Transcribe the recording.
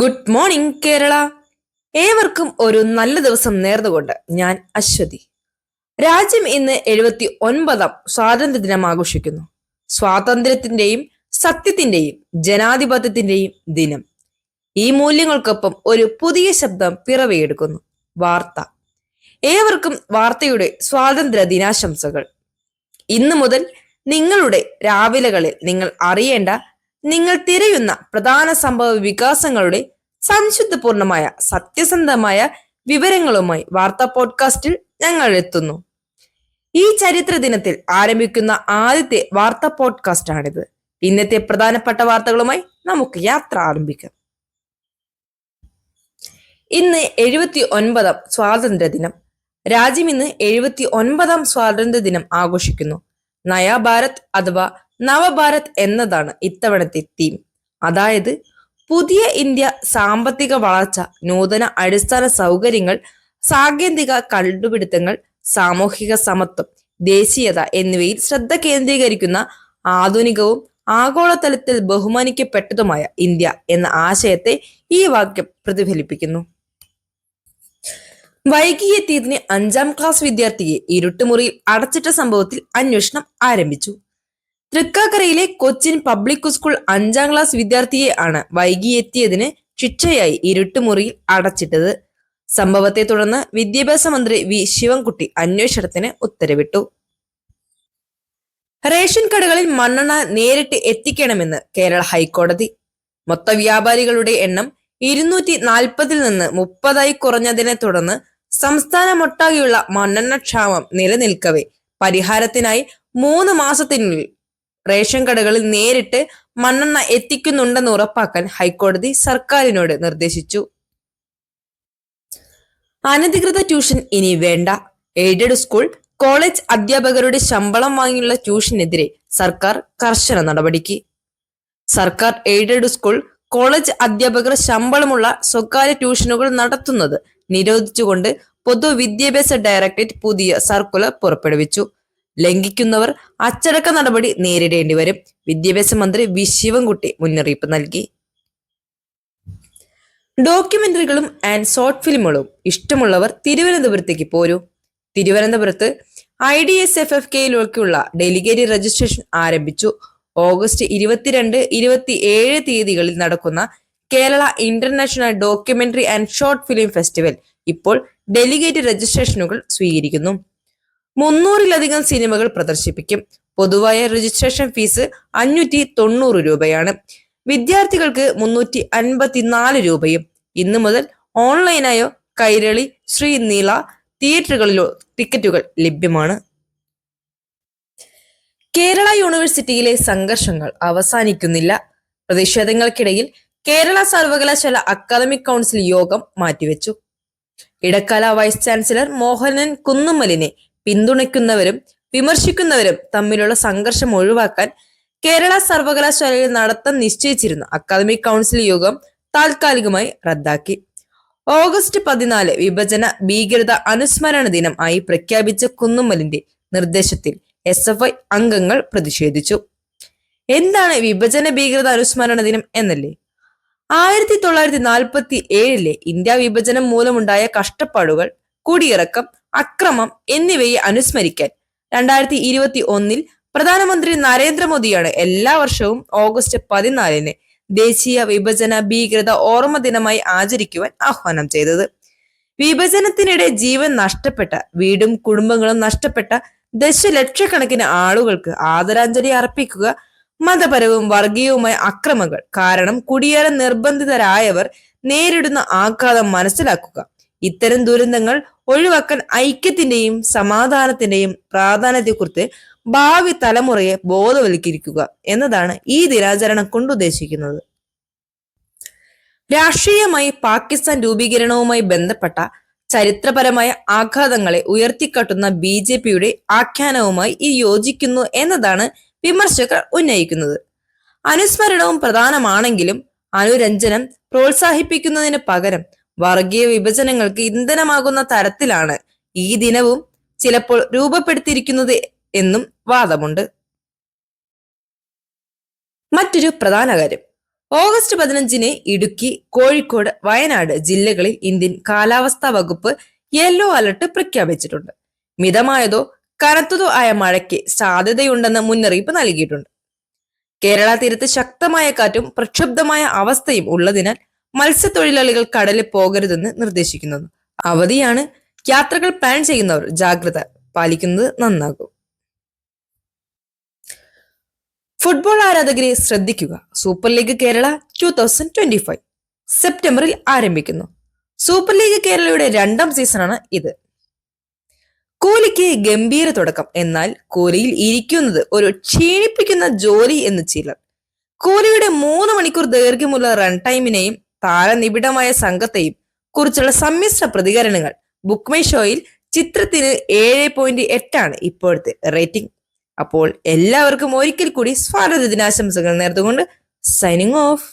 Good morning Kerala. ഏവർക്കും ഒരു നല്ല ദിവസം നേർന്നുകൊണ്ട് ഞാൻ അശ്വതി. രാജ്യം ഇന്ന് 79ാം സ്വാതന്ത്ര്യ ദിനം ആഘോഷിക്കുന്നു. സ്വാതന്ത്ര്യത്തിന്റെയും സത്യത്തിന്റെയും ജനാധിപത്യത്തിന്റെയും ദിനം. ഈ മൂല്യങ്ങൾക്കൊപ്പം ഒരു പുതിയ ശബ്ദം പിറവിയെടുക്കുന്നു: വാർത്ത. ഏവർക്കും വാർത്തയുടെ സ്വാതന്ത്ര്യ ദിനാശംസകൾ. ഇന്നു മുതൽ നിങ്ങളുടെ രാവിലകളിൽ നിങ്ങൾ അറിയേണ്ട, നിങ്ങൾ തിരയുന്ന പ്രധാന സംഭവ വികാസങ്ങളുടെ സംശുദ്ധപൂർണമായ സത്യസന്ധമായ വിവരങ്ങളുമായി വാർത്താ പോഡ്കാസ്റ്റിൽ ഞങ്ങൾ എത്തുന്നു. ഈ ചരിത്ര ദിനത്തിൽ ആരംഭിക്കുന്ന ആദ്യത്തെ വാർത്താ പോഡ്കാസ്റ്റ് ആണിത്. ഇന്നത്തെ പ്രധാനപ്പെട്ട വാർത്തകളുമായി നമുക്ക് യാത്ര ആരംഭിക്കാം. ഇന്ന് 79ാം സ്വാതന്ത്ര്യ ദിനം. രാജ്യം ഇന്ന് 79ാം സ്വാതന്ത്ര്യ ദിനം ആഘോഷിക്കുന്നു. നയാ ഭാരത് അഥവാ നവഭാരത് എന്നതാണ് ഇത്തവണത്തെ തീം. അതായത് പുതിയ ഇന്ത്യ, സാമ്പത്തിക വളർച്ച, നൂതന അടിസ്ഥാന സൗകര്യങ്ങൾ, സാങ്കേതിക കണ്ടുപിടുത്തങ്ങൾ, സാമൂഹിക സമത്വം, ദേശീയത എന്നിവയിൽ ശ്രദ്ധ കേന്ദ്രീകരിക്കുന്ന ആധുനികവും ആഗോളതലത്തിൽ ബഹുമാനിക്കപ്പെട്ടതുമായ ഇന്ത്യ എന്ന ആശയത്തെ ഈ വാക്യം പ്രതിഫലിപ്പിക്കുന്നു. വൈകിയെത്തിയതിന് 5ാം ക്ലാസ് വിദ്യാർത്ഥിയെ ഇരുട്ടുമുറിയിൽ അടച്ചിട്ട സംഭവത്തിൽ അന്വേഷണം ആരംഭിച്ചു. തൃക്കാക്കരയിലെ കൊച്ചിൻ പബ്ലിക് സ്കൂൾ 5ാം ക്ലാസ് വിദ്യാർത്ഥിയെ ആണ് വൈകിയെത്തിയതിന് ശിക്ഷയായി ഇരുട്ടുമുറിയിൽ അടച്ചിട്ടത്. സംഭവത്തെ തുടർന്ന് വിദ്യാഭ്യാസ മന്ത്രി വി ശിവൻകുട്ടി അന്വേഷണത്തിന് ഉത്തരവിട്ടു. റേഷൻ കടകളിൽ മണ്ണെണ്ണ നേരിട്ട് എത്തിക്കണമെന്ന് കേരള ഹൈക്കോടതി. മൊത്ത വ്യാപാരികളുടെ എണ്ണം 240 നിന്ന് 30 കുറഞ്ഞതിനെ തുടർന്ന് സംസ്ഥാനമൊട്ടാകെയുള്ള മണ്ണെണ്ണ ക്ഷാമം നിലനിൽക്കവേ പരിഹാരത്തിനായി 3 മാസത്തിനുള്ളിൽ റേഷൻ കടകളിൽ നേരിട്ട് മണ്ണെണ്ണ എത്തിക്കുന്നുണ്ടെന്ന് ഉറപ്പാക്കാൻ ഹൈക്കോടതി സർക്കാരിനോട് നിർദ്ദേശിച്ചു. അനധികൃത ട്യൂഷൻ ഇനി വേണ്ട. എയ്ഡഡ് സ്കൂൾ, കോളേജ് അധ്യാപകരുടെ ശമ്പളം വാങ്ങിയുള്ള ട്യൂഷനെതിരെ സർക്കാർ കർശന നടപടിക്ക്. സർക്കാർ എയ്ഡഡ് സ്കൂൾ, കോളേജ് അധ്യാപകർ ശമ്പളമുള്ള സ്വകാര്യ ട്യൂഷനുകൾ നടത്തുന്നത് നിരോധിച്ചുകൊണ്ട് പൊതുവിദ്യാഭ്യാസ ഡയറക്ടറേറ്റ് പുതിയ സർക്കുലർ പുറപ്പെടുവിച്ചു. ലംഘിക്കുന്നവർ അച്ചടക്ക നടപടി നേരിടേണ്ടി വരും. വിദ്യാഭ്യാസ മന്ത്രി വി ശിവൻകുട്ടി മുന്നറിയിപ്പ് നൽകി. ഡോക്യുമെന്ററികളും ആൻഡ് ഷോർട്ട് ഫിലിമുകളും ഇഷ്ടമുള്ളവർ തിരുവനന്തപുരത്തേക്ക് പോരൂ. തിരുവനന്തപുരത്ത് IDSFFKയിലേക്കുള്ള ഡെലിഗേറ്റ് രജിസ്ട്രേഷൻ ആരംഭിച്ചു. ഓഗസ്റ്റ് 22, 27 തീയതികളിൽ നടക്കുന്ന Kerala international documentary and short film festival ഇപ്പോൾ ഡെലിഗേറ്റ് രജിസ്ട്രേഷനുകൾ സ്വീകരിക്കുന്നു. 300-ലധികം സിനിമകൾ പ്രദർശിപ്പിക്കും. പൊതുവായ രജിസ്ട്രേഷൻ ഫീസ് 590 രൂപയാണ്. വിദ്യാർത്ഥികൾക്ക് 354 രൂപയും. ഇന്നു മുതൽ ഓൺലൈനായോ കൈരളി, ശ്രീനീള തിയേറ്ററുകളിലോ ടിക്കറ്റുകൾ ലഭ്യമാണ്. കേരള യൂണിവേഴ്സിറ്റിയിലെ സംഘർഷങ്ങൾ അവസാനിക്കുന്നില്ല. പ്രതിഷേധങ്ങൾക്കിടയിൽ കേരള സർവകലാശാല അക്കാദമിക് കൗൺസിൽ യോഗം മാറ്റിവെച്ചു. ഇടക്കാല വൈസ് ചാൻസലർ മോഹനൻ കുന്നുമ്മലിനെ പിന്തുണയ്ക്കുന്നവരും വിമർശിക്കുന്നവരും തമ്മിലുള്ള സംഘർഷം ഒഴിവാക്കാൻ കേരള സർവകലാശാലയിൽ നടത്താൻ നിശ്ചയിച്ചിരുന്ന അക്കാദമിക് കൗൺസിൽ യോഗം താൽക്കാലികമായി റദ്ദാക്കി. ഓഗസ്റ്റ് 14 വിഭജന ഭീകരത അനുസ്മരണ ദിനം ആയി പ്രഖ്യാപിച്ച കുന്നുമ്മലിന്റെ നിർദ്ദേശത്തിൽ SFI അംഗങ്ങൾ പ്രതിഷേധിച്ചു. എന്താണ് വിഭജന ഭീകരത അനുസ്മരണ ദിനം എന്നല്ലേ? 1947 ഇന്ത്യ വിഭജനം മൂലമുണ്ടായ കഷ്ടപ്പാടുകൾ, കുടിയിറക്കം, അക്രമം എന്നിവയെ അനുസ്മരിക്കാൻ 2021 പ്രധാനമന്ത്രി നരേന്ദ്രമോദിയാണ് എല്ലാ വർഷവും ഓഗസ്റ്റ് 14 ദേശീയ വിഭജന ഭീകരത ഓർമ്മ ദിനമായി ആചരിക്കുവാൻ ആഹ്വാനം ചെയ്തത്. വിഭജനത്തിനിടെ ജീവൻ നഷ്ടപ്പെട്ട, വീടും കുടുംബങ്ങളും നഷ്ടപ്പെട്ട ദശലക്ഷക്കണക്കിന് ആളുകൾക്ക് ആദരാഞ്ജലി അർപ്പിക്കുക, മതപരവും വർഗീയവുമായ അക്രമങ്ങൾ കാരണം കുടിയേറാൻ നിർബന്ധിതരായവർ നേരിടുന്ന ആഘാതം മനസ്സിലാക്കുക, ഇത്തരം ദുരന്തങ്ങൾ ഒഴിവാക്കാൻ ഐക്യത്തിന്റെയും സമാധാനത്തിന്റെയും പ്രാധാന്യത്തെക്കുറിച്ച് ഭാവി തലമുറയെ ബോധവൽക്കരിക്കുക എന്നതാണ് ഈ ദിനാചരണം കൊണ്ടുദ്ദേശിക്കുന്നത്. രാഷ്ട്രീയമായി പാകിസ്ഥാൻ രൂപീകരണവുമായി ബന്ധപ്പെട്ട ചരിത്രപരമായ ആഘാതങ്ങളെ ഉയർത്തിക്കാട്ടുന്ന BJPയുടെ ആഖ്യാനവുമായി ഈ യോജിക്കുന്നു എന്നതാണ് വിമർശകർ ഉന്നയിക്കുന്നത്. അനുസ്മരണവും പ്രധാനമാണെങ്കിലും അനുരഞ്ജനം പ്രോത്സാഹിപ്പിക്കുന്നതിന് പകരം വർഗീയ വിഭജനങ്ങൾക്ക് ഇന്ധനമാകുന്ന തരത്തിലാണ് ഈ ദിനവും ചിലപ്പോൾ രൂപപ്പെടുത്തിയിരിക്കുന്നത് എന്നും വാദമുണ്ട്. മറ്റൊരു പ്രധാന കാര്യം, ഓഗസ്റ്റ് 15 ഇടുക്കി, കോഴിക്കോട്, വയനാട് ജില്ലകളിൽ ഇന്ത്യൻ കാലാവസ്ഥാ വകുപ്പ് യെല്ലോ അലർട്ട് പ്രഖ്യാപിച്ചിട്ടുണ്ട്. മിതമായതോ കനത്തതോ ആയ മഴയ്ക്ക് സാധ്യതയുണ്ടെന്ന് മുന്നറിയിപ്പ് നൽകിയിട്ടുണ്ട്. കേരള തീരത്ത് ശക്തമായ കാറ്റും പ്രക്ഷുബ്ധമായ അവസ്ഥയും ഉള്ളതിനാൽ മത്സ്യത്തൊഴിലാളികൾ കടലിൽ പോകരുതെന്ന് നിർദ്ദേശിക്കുന്നു. അവധിയാണ്. യാത്രകൾ പ്ലാൻ ചെയ്യുന്നവർ ജാഗ്രത പാലിക്കുന്നത് നന്നാകും. ഫുട്ബോൾ ആരാധകരെ ശ്രദ്ധിക്കുക. സൂപ്പർ ലീഗ് കേരള 2025 സെപ്റ്റംബറിൽ ആരംഭിക്കുന്നു. സൂപ്പർ ലീഗ് കേരളയുടെ 2ാം സീസണാണ് ഇത്. കോഹ്ലിക്ക് ഗംഭീര തുടക്കം. എന്നാൽ കോഹ്ലിയിൽ ഇരിക്കുന്നത് ഒരു ക്ഷീണിപ്പിക്കുന്ന ജോലി എന്ന് ചിലർ. കോഹ്ലിയുടെ 3 മണിക്കൂർ ദൈർഘ്യമുള്ള റൺ ടൈമിനെയും താരനിബിഡമായ സംഘത്തെയും കുറിച്ചുള്ള സമ്മിശ്ര പ്രതികരണങ്ങൾ. ബുക്ക് മൈ ഷോയിൽ ചിത്രത്തിന് 7.8 ഇപ്പോഴത്തെ റേറ്റിംഗ്. അപ്പോൾ എല്ലാവർക്കും ഒരിക്കൽ കൂടി സ്വാതന്ത്ര്യ ദിനാശംസകൾ നേർന്നുകൊണ്ട് സൈനിങ് ഓഫ്.